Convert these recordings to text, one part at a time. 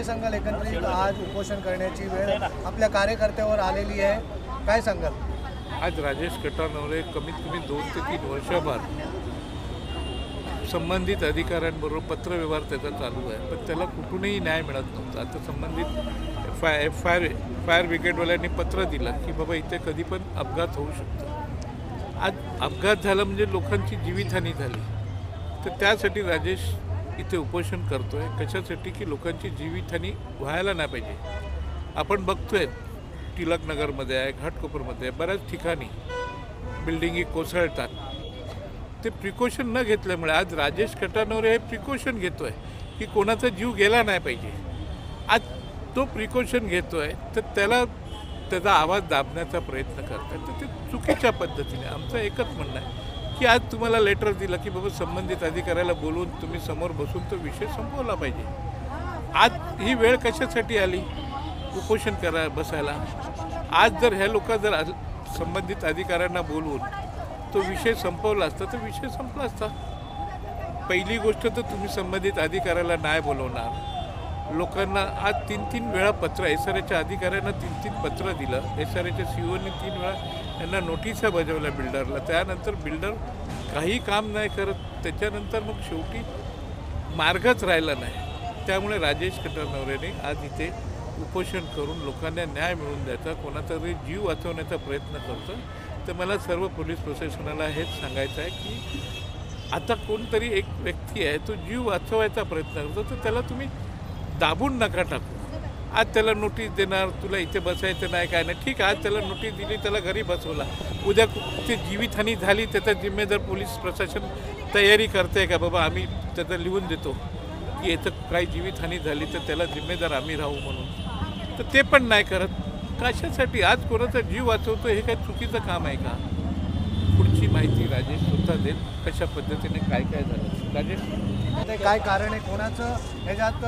काय सांगाल एकंदरीत आज उपोषण करण्याची वेळ आपल्या कार्यकर्त्यावर आलेली आहे, काय सांगाल? आज राजेश कटानवरे कमीत कमी 2 ते 3 वर्षाभर संबंधित अधिकाऱ्यांबरोबर पत्रव्यवहार त्याचा चालू आहे, पण त्याला कुठूनही न्याय मिळत नव्हता. आता संबंधित फायर ब्रिगेडवाल्यांनी पत्र दिलं की बाबा इथे कधी पण अपघात होऊ शकतो. आज अपघात झाला म्हणजे लोकांची जीवितहानी झाली, तर त्यासाठी राजेश इथे उपोषण करतो आहे. कशासाठी की लोकांची जीवितहानी व्हायला नाही पाहिजे. आपण बघतोय टिळकनगरमध्ये आहे, घाटकोपरमध्ये आहे, बऱ्याच ठिकाणी बिल्डिंगी कोसळतात. ते प्रिकॉशन न घेतल्यामुळे आज राजेश कटानवरे हे प्रिकॉशन घेतो आहे की कोणाचा जीव गेला नाही पाहिजे. आज तो प्रिकॉशन घेतो आहे तर त्याचा आवाज दाबण्याचा प्रयत्न करतात, तर ते चुकीच्या पद्धतीने. आमचं एकच म्हणणं आहे की आज तुम्हाला लेटर दिलं की बाबा संबंधित अधिकाऱ्याला बोलवून तुम्ही समोर बसून तो विषय संपवला पाहिजे. आज ही वेळ कशासाठी आली उपोषण बसायला? आज जर ह्या लोक जर संबंधित अधिकाऱ्यांना बोलवून तो विषय संपवला असता तर विषय संपला असता. पहिली गोष्ट तर तुम्ही संबंधित अधिकाऱ्याला नाही बोलवणार. लोकांना आज 3 वेळा पत्र SRAच्या अधिकाऱ्यांना 3 पत्र दिलं. SRAच्या COनी 3 वेळा यांना नोटिसा बजावल्या बिल्डरला. त्यानंतर बिल्डर काही काम नाही करत. त्याच्यानंतर मग शेवटी मार्गच राहिला नाही. त्यामुळे राजेश कटानवरेने आज इथे उपोषण करून लोकांना न्याय मिळवून द्यायचा, कोणाचा तरी जीव वाचवण्याचा प्रयत्न करतो. तर मला सर्व पोलीस प्रशासनाला हेच सांगायचं आहे की आता कोणतरी एक व्यक्ती आहे तो जीव वाचवायचा प्रयत्न करतो, तर त्याला तुम्ही दाबून नका टाकू. आज त्याला नोटीस देणार, तुला इथे बसायचं नाही काय नाही, ठीक आहे. आज त्याला नोटीस दिली, त्याला घरी बसवला. उद्या ते जीवितहानी झाली, त्याचा जिम्मेदार पोलीस प्रशासन तयारी करते का बाबा आम्ही त्याचं लिहून देतो की याचं काही जीवितहानी झाली तर त्याला जिम्मेदार आम्ही राहू म्हणून? तर ते पण नाही करत. कशासाठी? आज कोणाचा जीव वाचवतो हे काय चुकीचं काम आहे का? पुढची माहिती राजेश स्वतः देईल कशा पद्धतीने काय झालं. राजेश, काय कारण आहे, कोणाचं ह्याच्यात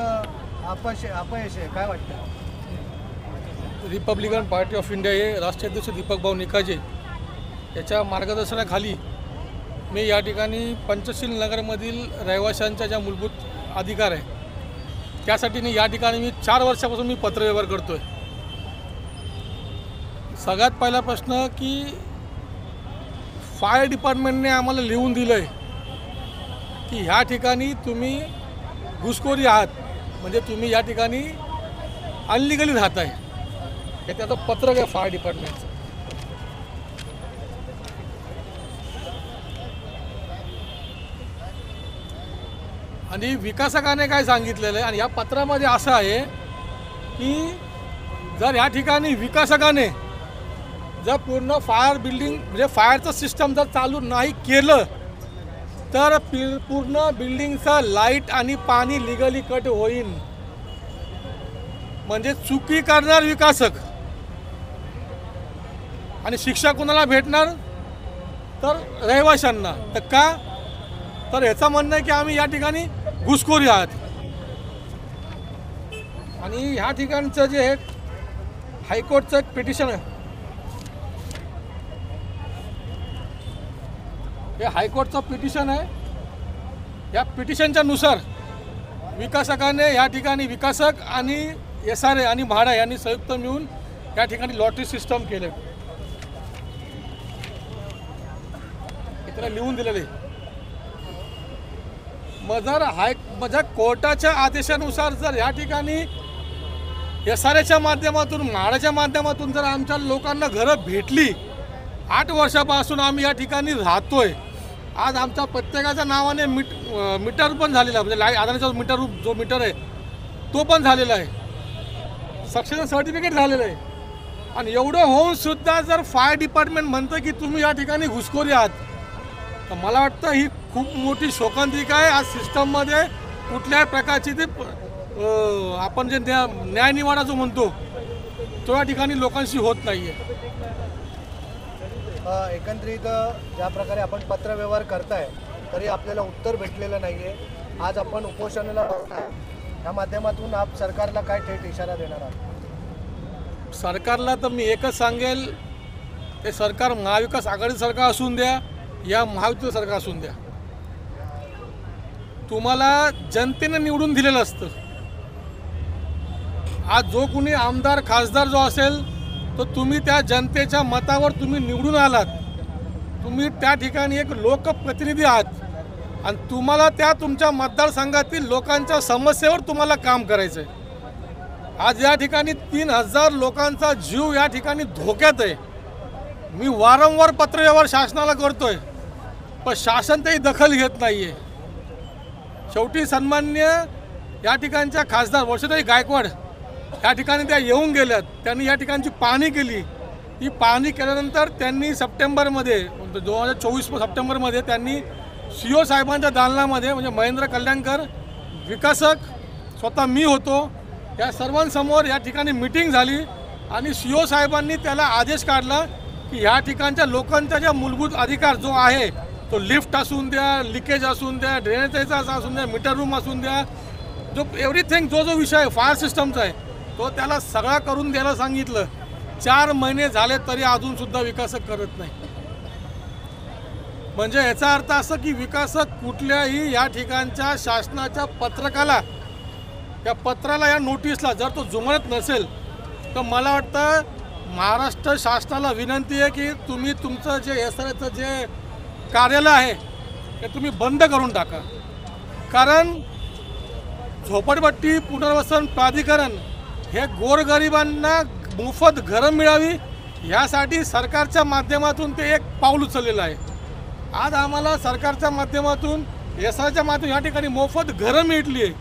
अपयश आहे, काय वाटतं? रिपब्लिकन पार्टी ऑफ इंडिया हे राष्ट्रीय अध्यक्ष दीपक भाऊ निकाजे याच्या मार्गदर्शनाखाली मी या ठिकाणी पंचशील नगरमधील रहिवाशांच्या ज्या मूलभूत अधिकार आहे त्यासाठी या ठिकाणी मी 4 वर्षापासून मी पत्रव्यवहार करतो आहे. सगळ्यात पहिला प्रश्न की फायर डिपार्टमेंटने आम्हाला लिहून दिलं आहे की ह्या ठिकाणी तुम्ही घुसखोरी आहात, म्हणजे तुम्ही या ठिकाणी अनलिगली राहत आहे. हे त्याचं पत्रक आहे फायर डिपार्टमेंटचं. आणि विकासकाने काय सांगितलेलं आहे आणि या पत्रामध्ये असं आहे की जर या ठिकाणी विकासकाने जर पूर्ण फायर बिल्डिंग म्हणजे फायरचं सिस्टम जर चालू नाही केलं तर पूर्ण बिल्डिंगचं लाईट आणि पाणी लिगली कट होईल. म्हणजे चुकी करणार विकासक आणि शिक्षा कोणाला भेटणार तर रहिवाशांना. तर का? तर याचं म्हणणं आहे की आम्ही या ठिकाणी घुसखोरी आहात. आणि ह्या ठिकाणचं जे आहे हायकोर्टचं एक पिटिशन आहे, हे हायकोर्टचं पिटिशन आहे. या पिटिशनच्या नुसार विकासकाने या ठिकाणी विकासक आणि SRA आणि म्हाडा यांनी संयुक्त मिळून या ठिकाणी लॉटरी सिस्टम केले. इथे लिहून दिलेले. मग जर कोर्टाच्या आदेशानुसार जर या ठिकाणी SRAच्या माध्यमातून म्हाडाच्या माध्यमातून जर आमच्या लोकांना घरं भेटली, 8 वर्षापासून आम्ही या ठिकाणी राहतोय. आज आमच्या प्रत्येकाच्या नावाने मीटर पण झालेला आहे, म्हणजे आधाराचा जो मीटर आहे तो पण झालेला आहे, सक्सेशन सर्टिफिकेट झालेलं आहे. आणि एवढं होऊन सुद्धा जर फायर डिपार्टमेंट म्हणतं की तुम्ही या ठिकाणी घुसखोरी आहात, तर मला वाटतं ही खूप मोठी शोकांतिका आहे. आज सिस्टममध्ये कुठल्याही प्रकारची ते आपण जे न्यायनिवाडा जो म्हणतो तो या ठिकाणी लोकांशी होत नाही आहे. एकंदरीत ज्या प्रकारे आपण पत्रव्यवहार करताय तरी आपल्याला उत्तर भेटलेलं नाही आहे. आज आपण उपोषणाला बसताय, या माध्यमातून आप सरकारला काय थेट इशारा देणार आहात? सरकारला तर मी एकच सांगेल, ते सरकार महाविकास आघाडी सरकार असून द्या या महायुतीचं सरकार असून द्या, तुम्हाला जनतेने निवडून दिलेलं असतं. आज जो कोणी आमदार खासदार जो असेल तो तुम्ही त्या जनतेच्या मतावर तुम्ही निवडून आलात, तुम्ही त्या ठिकाणी एक लोकप्रतिनिधी आहात आणि तुम्हाला त्या तुमच्या मतदारसंघातील लोकांच्या समस्येवर तुम्हाला काम करायचं आहे. आज या ठिकाणी 3000 लोकांचा जीव या ठिकाणी धोक्यात आहे. मी वारंवार पत्रव्यवहार शासनाला करतोय, पण शासन त्याही दखल घेत नाही आहे. शेवटी सन्मान्य या ठिकाणच्या खासदार वर्षाताई गायकवाड या ठिकाणी त्या येऊन गेल्यात. त्यांनी या ठिकाणची पाहणी केली. ती पाहणी केल्यानंतर त्यांनी सप्टेंबरमध्ये 2024 सप्टेंबरमध्ये त्यांनी CO साहेबांच्या दालनामध्ये म्हणजे महेंद्र कल्याणकर विकासक स्वतः मी होतो या सर्वांसमोर या ठिकाणी मीटिंग झाली आणि CO साहेबांनी त्याला आदेश काढला की ह्या ठिकाणच्या लोकांचा ज्या मूलभूत अधिकार जो आहे तो लिफ्ट असून द्या, लिकेज असून द्या, ड्रेनेजचा असून द्या, मीटर रूम असून द्या, जो एव्हरीथिंग जो विषय फायर सिस्टमचा आहे तो त्याला सगळा करून द्यायला सांगितलं. 4 महिने झाले तरी अजूनसुद्धा विकासक करत नाही. म्हणजे याचा अर्थ असं की विकासक कुठल्याही या ठिकाणच्या शासनाच्या पत्रकाला या पत्राला या नोटीसला जर तो जुमानत नसेल तर मला वाटतं महाराष्ट्र शासनाला विनंती आहे की तुम्ही तुमचं जे SRAचं जे कार्यालय आहे ते तुम्ही बंद करून टाका. कारण झोपडपट्टी पुनर्वसन प्राधिकरण हे गोरगरिबांना मोफत घरं मिळावी यासाठी सरकारच्या माध्यमातून ते एक पाऊल उचललेलं आहे. आज आम्हाला सरकारच्या माध्यमातून SRAच्या माध्यमातून या ठिकाणी मोफत घरं मिळली आहे,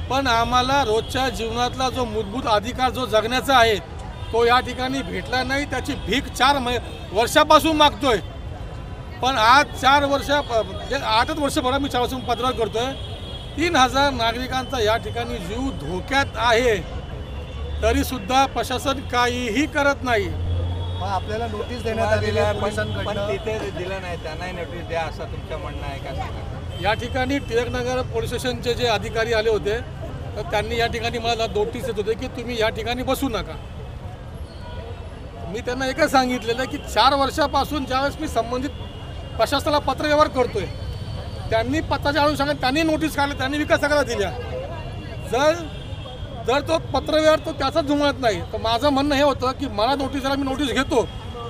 पण आम्हाला रोजच्या जीवनातला जो मूलभूत अधिकार जो जगण्याचा आहे तो या ठिकाणी भेटला नाही. त्याची भीक 4 वर्षापासून मागतोय. पण आज 8 वर्षभर मी 4 वर्ष पत्रव्यवहार करतोय. 3000 नागरिकांचा या ठिकाणी जीव धोक्यात आहे, तरीसुद्धा प्रशासन काहीही करत नाही. मग आपल्याला नोटीस देण्यात आलेली आहे पोलिसांकडनं. तिथे दिलं नाही, त्यांनाही नोटीस द्या असं तुमचं म्हणणं आहे का सांगा? या ठिकाणी टिळकनगर पोलीस स्टेशनचे जे अधिकारी आले होते तर त्यांनी या ठिकाणी मला नोटीस देत होते की तुम्ही या ठिकाणी बसू नका. मी त्यांना एकच सांगितलेलं की 4 वर्षापासून ज्यावेळेस मी संबंधित प्रशासनाला पत्रव्यवहार करतोय त्यांनी पत्राच्या अनुषंगाने त्यांनी नोटीस काढल्या, त्यांनी विकासकाला दिल्या. जर तो पत्रव्यवहार तो त्याचाच जुळत नाही तर माझं म्हणणं हे होतं की मला नोटीस द्यायला मी नोटीस घेतो,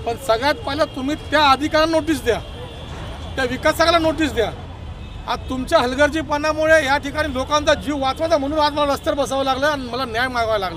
पण सगळ्यात पहिलं तुम्ही त्या अधिकाऱ्यांना नोटीस द्या, त्या विकासकाला नोटीस द्या. आज तुमच्या हलगर्जीपणामुळे या ठिकाणी लोकांचा जीव वाचवायचा म्हणून आज मला रस्त्यावर बसावं लागलं आणि मला न्याय मागावा लागला.